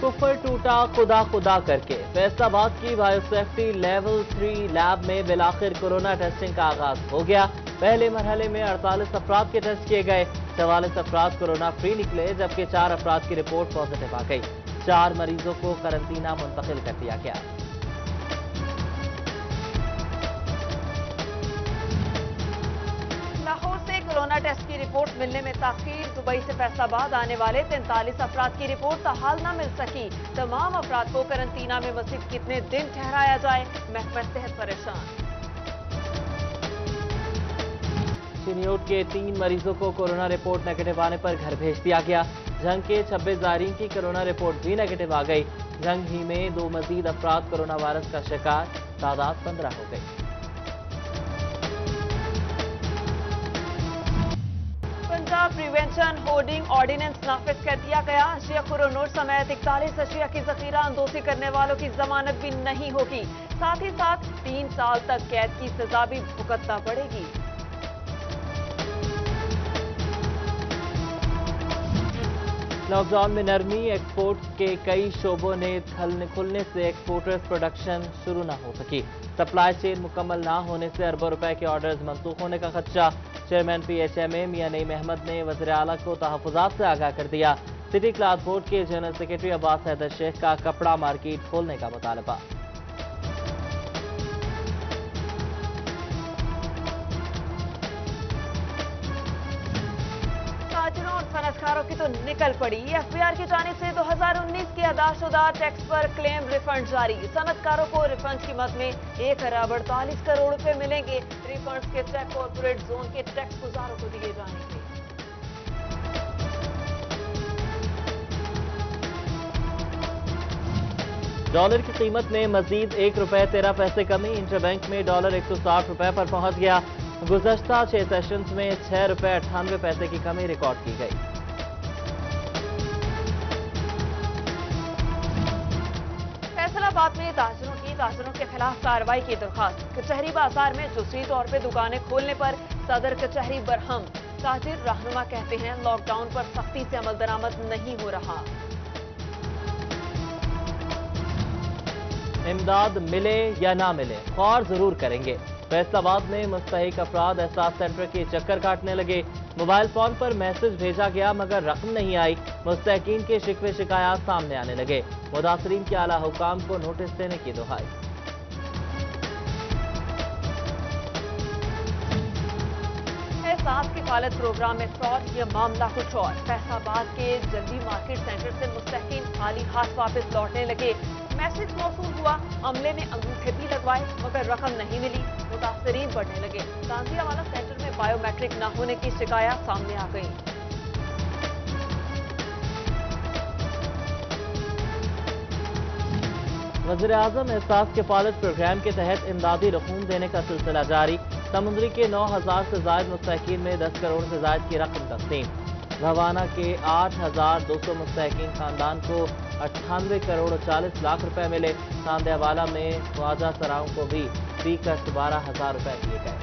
कुफर टूटा खुदा खुदा करके फैसलाबाद की बायोसेफ्टी लेवल 3 लैब में बिलाखिर कोरोना टेस्टिंग का आगाज हो गया। पहले मरहले में 48 अफराद के टेस्ट किए गए। 44 अफराद कोरोना फ्री निकले, जबकि 4 अफराद की रिपोर्ट पॉजिटिव आ गई। 4 मरीजों को करंटीना मुंतकिल कर दिया गया। कोरोना टेस्ट की रिपोर्ट मिलने में ताखीर। दुबई से फैसलाबाद आने वाले 43 अफराद की रिपोर्ट ताहाल न मिल सकी। तमाम अफराद को करंटीना में मज़ीद कितने दिन ठहराया जाए, महकमा सेहत परेशान। चिन्योट के 3 मरीजों को कोरोना रिपोर्ट नेगेटिव आने पर घर भेज दिया गया। जंग के 26 ज़ायरीन की कोरोना रिपोर्ट भी नेगेटिव आ गई। जंग ही में 2 मजीद अफराद कोरोना वायरस का शिकार, तादाद 15 हो गई। पंजाब प्रिवेंशन होर्डिंग ऑर्डिनेंस नाफिज कर दिया गया। अशिया खुरो समेत 41 अशिया की जखीरा अंदोजी करने वालों की जमानत भी नहीं होगी। साथ ही साथ 3 साल तक कैद की सजा भी भुगतना पड़ेगी। लॉकडाउन में नरमी, एक्सपोर्ट्स के कई शोबों ने खुलने से एक्सपोर्टर्स प्रोडक्शन शुरू न हो सकी। सप्लाई चेन मुकम्मल ना होने से अरबों रुपए के ऑर्डर्स मंसूख होने का खदशा। चेयरमैन PHMA मियां नईम अहमद ने वज़ीर आला को तहफ़्फ़ुज़ात से आगाह कर दिया। सिटी क्लॉथ बोर्ड के जनरल सेक्रेटरी अब्बास हैदर शेख का कपड़ा मार्केट खोलने का मुतालबा। ताजिरों और सनतकारों की तो निकल पड़ी। FBR की जानिब से 2019 के अदाशुदा टैक्स पर क्लेम रिफंड जारी। सनतकारों को रिफंड की मद में 1 अरब 48 करोड़ रुपए मिलेंगे। रिफंड्स के चेक कॉर्पोरेट जोन के टैक्स गुजारों को दिए जाएंगे। डॉलर की कीमत में मजीद 1 रुपए 13 पैसे कमी। इंटरबैंक में डॉलर 160 रुपए पर पहुंच गया। गुज़श्ता 6 सेशंस में 6 रुपए 98 पैसे की कमी रिकॉर्ड की गई। फैसलाबाद में ताजिरों के खिलाफ कार्रवाई की दरखास्त। कचहरी बाजार में जुज़वी तौर पर दुकानें खोलने पर सदर कचहरी बरहम। ताजिर रहनुमा कहते हैं लॉकडाउन पर सख्ती से अमल दरामद नहीं हो रहा। इमदाद मिले या ना मिले, ख्वार जरूर करेंगे। फैसलाबाद में मुस्तहिक अफराद एहसास सेंटर के चक्कर काटने लगे। मोबाइल फोन पर मैसेज भेजा गया मगर रकम नहीं आई। मुस्तहिकीन के शिकवे शिकायत सामने आने लगे। मुतासरीन के आला हुकाम को नोटिस देने की दुहाई। एहसास किफालत प्रोग्राम में फ्रॉड, यह मामला कुछ और। फैसलाबाद के जल्दी मार्केट सेंटर से मुस्तहिकीन खाली हाथ वापस लौटने लगे। मैसेज मौसूल हुआ, अमले ने अंगूठे भी लगवाए मगर रकम नहीं मिली। मुतासरीन बढ़ने लगे। तांजियावाला सेंटर में बायोमेट्रिक न होने की शिकायत सामने आ गई। वज़ीर आज़म एहसास किफालत प्रोग्राम के तहत इमदादी रकूम देने का सिलसिला जारी। समुद्री के 9000 से जायद मुस्तहिकीन में 10 करोड़ से जायद की रकम तस्लीम। भवाना के 8200 मुस्तहिकीन खानदान को 98 करोड़ 40 लाख रुपए मिले। सांदेवाला में ख्वाजा सराओं को भी फी कर 12,000 रुपए दिए गए।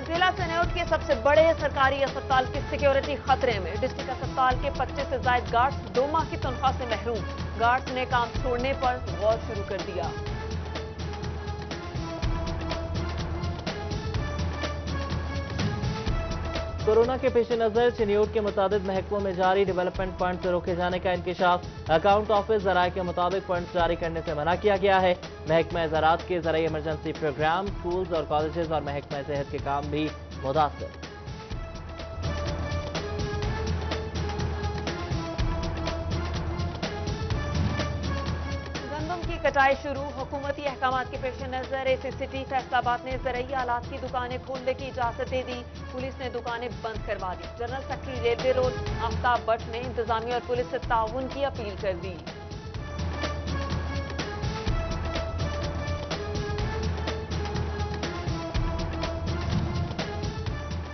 जिला चिन्योट के सबसे बड़े सरकारी अस्पताल की सिक्योरिटी खतरे में। डिस्ट्रिक्ट अस्पताल के 25 से जायद गार्ड्स 2 माह की तनख्वाह से महरूम। गार्ड्स ने काम छोड़ने पर गौर शुरू कर दिया। कोरोना के पेश नजर चिन्योट के मुताबिक महकमों में जारी डेवलपमेंट फंड से रोके जाने का इंकशाफ। अकाउंट ऑफिस जराये के मुताबिक फंड जारी करने से मना किया गया है। महकमा ज़राअत के जरिए इमरजेंसी प्रोग्राम, स्कूल्स और कॉलेजेस और महकमा सेहत के काम भी मुतासर। कटाई शुरू। हुकूमती अहकामात के पेश नजर ACCT फैसलाबाद ने ज़रूरी आलात की दुकानें खोलने की इजाजत दे दी। पुलिस ने दुकानें बंद करवा दी। General secretary railway road Aftab Bhatt ने इंतजामिया और पुलिस से ताउन की अपील कर दी।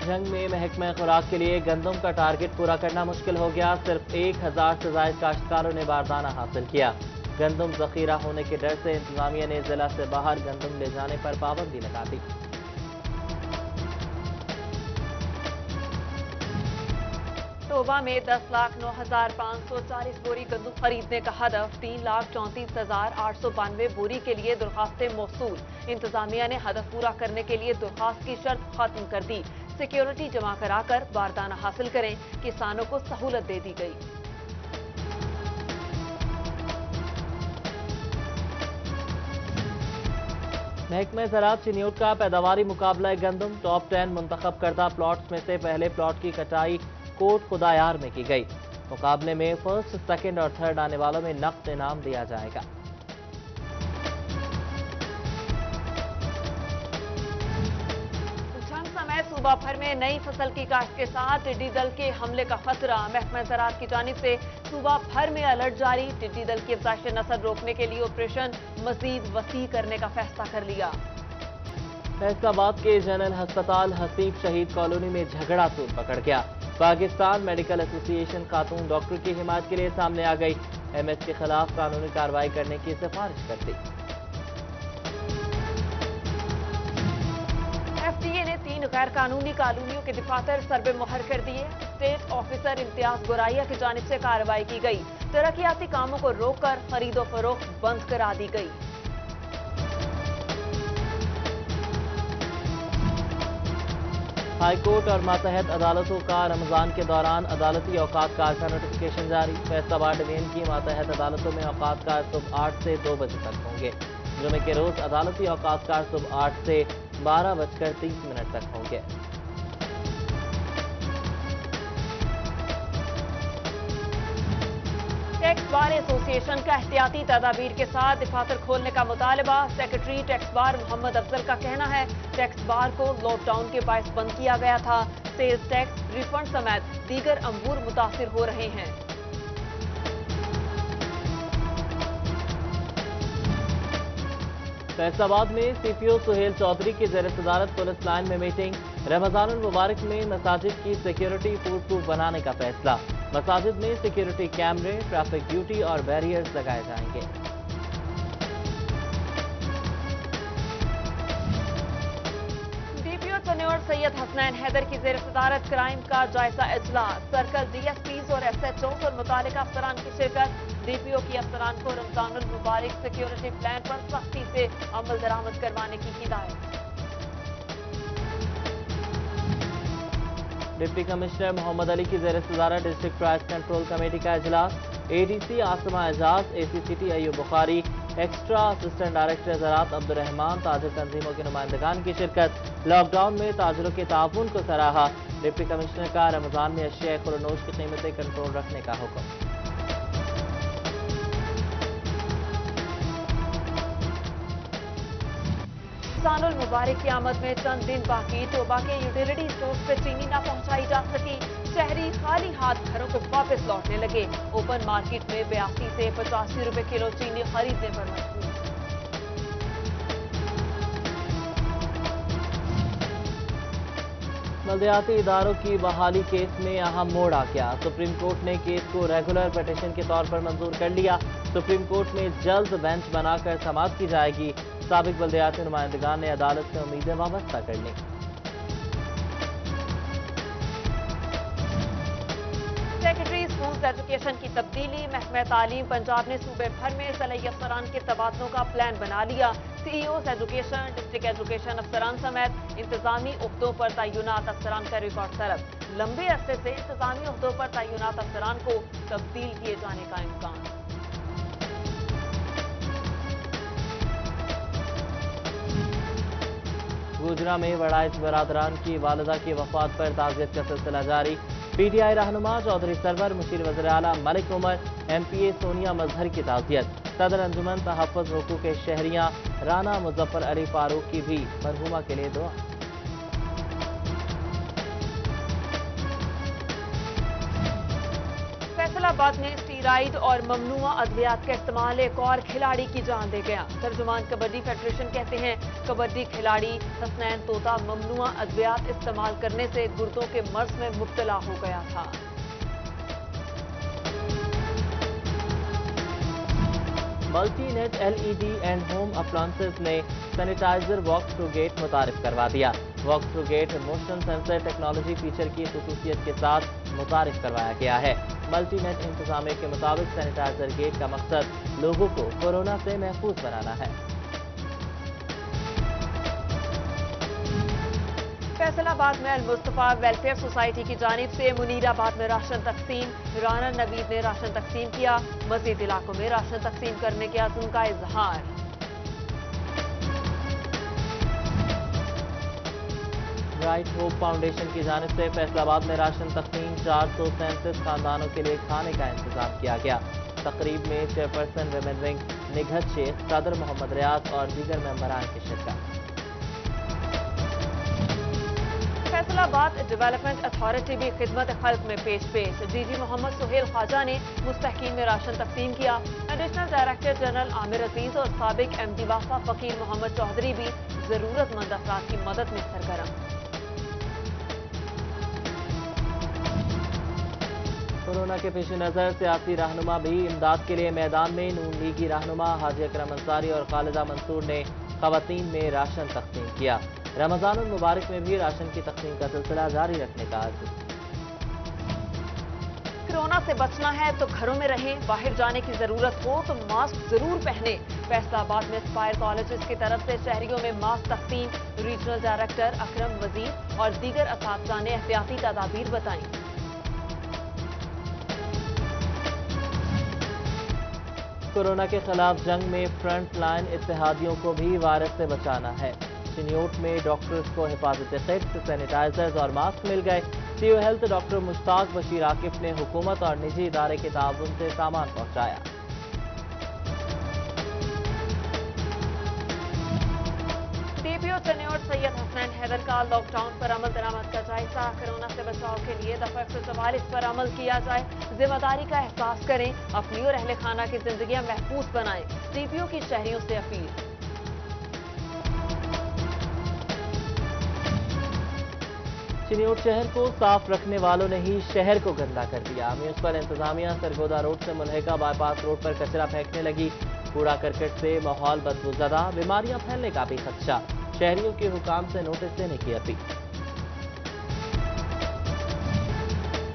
जंग में महकमा खुराक के लिए गंदम का टारगेट पूरा करना मुश्किल हो गया। सिर्फ 1000 से ज्यादा काश्तकारों ने बारदाना हासिल किया। गंदम जखीरा होने के डर से इंतजामिया ने जिला से बाहर गंदम ले जाने पर पाबंदी लगा दी। तोबा में 10,09,540 बोरी गंदम खरीदने का हदफ, 3,34,892 बोरी के लिए दरखास्तें मौसूल। इंतजामिया ने हदफ पूरा करने के लिए दरखास्त की शर्त खत्म कर दी। सिक्योरिटी जमा कराकर बारदाना हासिल करें, किसानों को सहूलत दे दी गई। महकमे ज़राअत चिन्योट का पैदावारी मुकाबला गंदम, टॉप 10 मुंतखब करदा प्लॉट्स में से पहले प्लॉट की कटाई कोट खुदायार में की गई। मुकाबले में फर्स्ट, सेकंड और थर्ड आने वालों में नकद इनाम दिया जाएगा। सूबा भर में नई फसल की काश्त के साथ टिड्डी दल के हमले का खतरा, महकमा ज़राअत की जानिब से सूबा भर में अलर्ट जारी। टिड्डी दल की अफजाइश नस्ल रोकने के लिए ऑपरेशन मजीद वसी करने का फैसला कर लिया। फैसलाबाद के जनरल अस्पताल हसीब शहीद कॉलोनी में झगड़ा तूल पकड़ गया। पाकिस्तान मेडिकल एसोसिएशन खातून डॉक्टर की हिमायत के लिए सामने आ गई। एमएस के खिलाफ कानूनी कार्रवाई करने की सिफारिश कर दी। एफडीए ने 3 गैर कानूनी कॉलोनियों के दफातर सरबे मुहर कर दिए। स्टेट ऑफिसर इम्तियाज गोराइया की जानिब से कार्रवाई की गई। तरक्याती कामों को रोककर खरीदो फरोख्त बंद करा दी गई। हाई कोर्ट और मातहत अदालतों का रमजान के दौरान अदालती औकात कार का नोटिफिकेशन जारी। फैसलाबाद डिवीजन की मातहत अदालतों में औकात कार सुबह 8 से 2 बजे तक होंगे। जुमे के रोज अदालती औकात कार सुबह 8 से 12:30 तक होंगे। टैक्स बार एसोसिएशन का एहतियाती तदाबीर के साथ दफातर खोलने का मुतालबा। Secretary tax bar Mohammad Afzal का कहना है, टैक्स बार को लॉकडाउन के बायस बंद किया गया था। सेल्स टैक्स, रिफंड समेत दीगर अमूर मुतासिर हो रहे हैं। फैसलाबाद में सीपीओ सुहेल चौधरी की ज़ेर सदारत पुलिस लाइन में मीटिंग। रमजानुल मुबारक में मसाजिद की सिक्योरिटी फूड प्रूफ बनाने का फैसला। मसाजिद में सिक्योरिटी कैमरे, ट्रैफिक ड्यूटी और बैरियर्स लगाए जाएंगे। डीपीओ चन्योर सैयद हसनैन हैदर की ज़ेर सदारत क्राइम का जायजा इजलास। सर्कल डीएसपीज और एसएचओ और मुतालिका अफसरान की शिरकत। डीपीओ की अफसरान को रमजानुल मुबारक सिक्योरिटी प्लान पर सख्ती से अमल दरामद करवाने की हिदायत। डिप्टी कमिश्नर मोहम्मद अली की ज़ेर सदारत डिस्ट्रिक्ट प्राइस कंट्रोल कमेटी का इजलास। ADC Asma Ejaz, ACCT Ayub Bukhari, extra assistant director ज़राअत अब्दुर्रहमान, ताजिर तंजीमों के नुमाइंदगान की शिरकत। लॉकडाउन में ताजिरों के ताउन को सराहा। डिप्टी कमिश्नर का रमजान में अशिया खुरनोश की कीमतें कंट्रोल रखने का हुक्म। रमजानुल मुबारक की आमद में चंद दिन बाकी। तोबा के यूटिलिटी स्टोर से चीनी न पहुंचाई जा सकी। शहरी खाली हाथ घरों को वापस लौटने लगे। ओपन मार्केट में 82 से 85 रुपए किलो चीनी खरीदने पर मजबूर। बल्दियाती इदारों की बहाली केस में अहम मोड़ आ गया। सुप्रीम कोर्ट ने केस को रेगुलर पिटीशन के तौर पर मंजूर कर लिया। सुप्रीम कोर्ट में जल्द बेंच बनाकर समाअत की जाएगी। साबिक बल्दियाती नुमाइंदगान ने अदालत से उम्मीदें वाबस्ता कर ली। सेक्रेटरी स्कूल एजुकेशन की तब्दीली। महकमा तालीम पंजाब ने सूबे भर में सलाही अफसरान के तबादलों का प्लान बना लिया। सीईओ एजुकेशन, डिस्ट्रिक्ट एजुकेशन अफसरान समेत इंतजामी उहदों पर तैनात अफसरान का रिकॉर्ड तलब। लंबे अरसे से इंतजामी उहदों पर तैनात अफसरान को तब्दील किए जाने का इम्कान। गुजरा में वड़ाइच बरादरान की वालिदा की वफात पर ताज़ियत का सिलसिला जारी। पीटीआई रहनुमा चौधरी सरवर, मुशीर वज़ीर आला मलिक उमर, एमपीए सोनिया मजहर की ताज़ियत। सदर अंजुमन तहफ़्फ़ुज़ हुकूक़ शहरियाँ राना मुज़फ़्फ़र अली फारूक की भी मरहूमा के लिए दुआ। फैसलाबाद में स्टीराइड और ममनुआ अद्वियात का इस्तेमाल एक और खिलाड़ी की जान दे गया। तर्जुमान कबड्डी फेडरेशन कहते हैं, कबड्डी खिलाड़ी हसनैन तोता ममनुआ अद्वियात इस्तेमाल करने से गुर्दों के मर्ज में मुब्तला हो गया था। Multi net LED and home appliances ने सैनिटाइजर बॉक्स टू गेट मुतारिफ करवा दिया। Walk through gate motion sensor technology feature की खसूसियत के साथ मुतारिफ करवाया गया है। मल्टी नेट इंतजामिया के मुताबिक सैनिटाइजर गेट का मकसद लोगों को कोरोना से महफूज बनाना है। फैसलाबाद में अल-मुस्तफा वेलफेयर सोसाइटी की जानिब से मुनीराबाद में राशन तकसीम, राना नवीद ने राशन तकसीम किया। मजीद इलाकों में राशन तकसीम करने के अज़्म का इजहार। राइट होप फाउंडेशन की जानिब से फैसलाबाद में राशन तकसीम 437 खानदानों के लिए खाने का इंतजाम किया गया। तकरीब में चेयरपर्सन विमेन विंग निघत शेख, सदर मोहम्मद रियाज और दीगर मेंबरान की शिरकत। फैसलाबाद डेवलपमेंट अथॉरिटी भी खिदमत खल्क में पेश डीजी मोहम्मद सुहेल ख्वाजा ने मुस्तहकीन में राशन तकसीम किया। एडिशनल डायरेक्टर जनरल आमिर अजीज और साबिक एमडी वाफा फकीर मोहम्मद चौधरी भी जरूरतमंद अफराद की मदद में सरगर्म। कोरोना के पेश नजर सियासी रहनुमा भी इमदाद के लिए मैदान में। नून लीगी रहनुमा हाजी अकरम अंसारी और खालिदा मंसूर ने खवातीन में राशन तकसीम किया। रमजानुल मुबारक में भी राशन की तकसीम का सिलसिला जारी रखने का आज़म। कोरोना से बचना है तो घरों में रहें, बाहर जाने की जरूरत हो तो मास्क जरूर पहने। फैसलाबाद में एस्पायर कॉलेजेस की तरफ से शहरियों में मास्क तकसीम। रीजनल डायरेक्टर अकरम वजीर और दीगर असातिज़ा ने एहतियाती तदाबीर बताई। कोरोना के खिलाफ जंग में फ्रंट लाइन इत्तेहादियों को भी वायरस से बचाना है। चिन्योट में डॉक्टर्स को हिफाजती किट्स, सैनिटाइजर्स और मास्क मिल गए। CO health doctor Mushtaq Bashir Akif ने हुकूमत और निजी इदारे के ताउन से सामान पहुंचाया। डीपीओ चिन्योट सैयद हसनैन हैदर का लॉकडाउन पर अमल दरामद का जायजा। कोरोना से बचाव के लिए दफा 144 पर अमल किया जाए। जिम्मेदारी का एहसास करें, अपनी और अहले खाना की जिंदगियां महफूज बनाएं। डीपीओ की शहरियों से अपील। चिन्योट शहर को साफ रखने वालों ने ही शहर को गंदा कर दिया। म्यूनिसिपल इंतजामिया सरगोदा रोड से मुल्हिका बाईपास रोड पर कचरा फेंकने लगी। कूड़ा करकट से माहौल बदबूज़दा, बीमारियां फैलने का भी खदशा। शहरियों के हुकाम से नोटिस देने की अपील।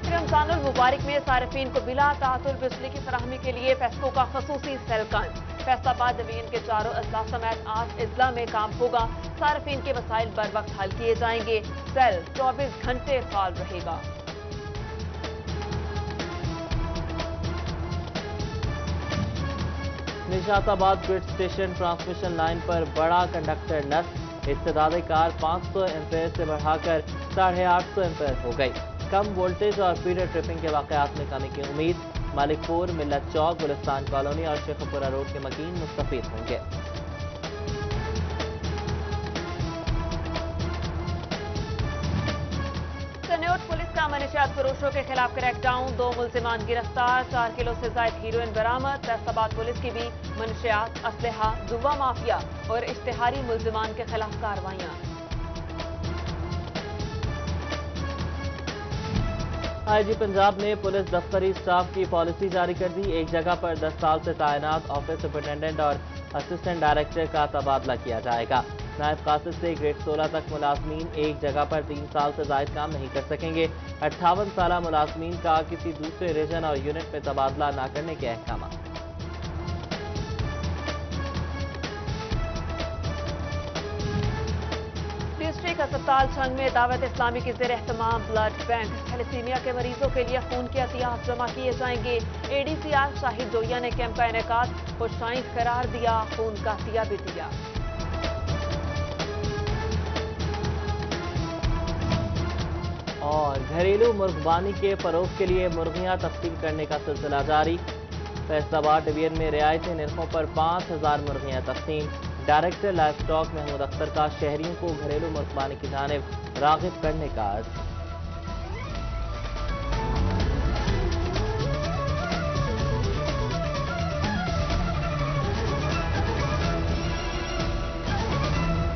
रमजानुल मुबारक में सारिफीन को बिला तातुल बिजली की फराहमी के लिए फेस्को का खसूसी सेल कायम। फैसलाबाद डिवीजन के चारों अजला समेत 8 अजला में काम होगा। सारिफीन के मसाइल बर वक्त हल किए जाएंगे। सेल 24 घंटे फाल रहेगा। Nishatabad grid station transmission line पर बड़ा कंडक्टर नष्ट। इस्तेदाद कार 500 एम्पेयर से बढ़ाकर 850 एम्पेयर हो गई। कम वोल्टेज और फीडर ट्रिपिंग के वाकयात में कमी की उम्मीद। मालिकपुर, मिल्लत चौक, गुलिस्तान कॉलोनी और शेखपुरा रोड के मकीन मुस्तफीद होंगे। चिन्योट पुलिस का मनशियात फरोशों के खिलाफ क्रैकडाउन। 2 मुल्जिमान गिरफ्तार, 4 किलो से ज्यादा हीरोइन बरामद। फैसलाबाद पुलिस की भी मनशियात, असलहा, जुआ माफिया और इश्तिहारी मुल्जिमान के खिलाफ कार्रवाइयां। आईजी पंजाब ने पुलिस दफ्तरी स्टाफ की पॉलिसी जारी कर दी। एक जगह पर 10 साल से तैनात ऑफिस सुपरिटेंडेंट और असिस्टेंट डायरेक्टर का तबादला किया जाएगा। नायब कासिद से ग्रेड 16 तक मुलाजमीन एक जगह पर 3 साल से जायद काम नहीं कर सकेंगे। 58 साल मुलाजमीन का किसी दूसरे रीजन और यूनिट में तबादला न करने के अहकाम। डिस्ट्रिक्ट अस्पताल छंग में दावत इस्लामी की ज़ेर एहतमाम ब्लड बैंक। थैलेसीमिया के मरीजों के लिए खून के अतियात जमा किए जाएंगे। एडीसीआर शाहिद जोया ने कैंप का इनेकाद खुशाइंद करार दिया, खून का अतिया भी दिया। और घरेलू मुर्गबानी के फरोग के लिए मुर्गियां तकसीम करने का सिलसिला जारी। फैसलाबाद डिवीजन में रियायती निर्खों पर 5000 मुर्गियां तकसीम। Director livestock Mahmood Akhtar का शहरियों को घरेलू मुर्गबानी की जानिब रागिब करने का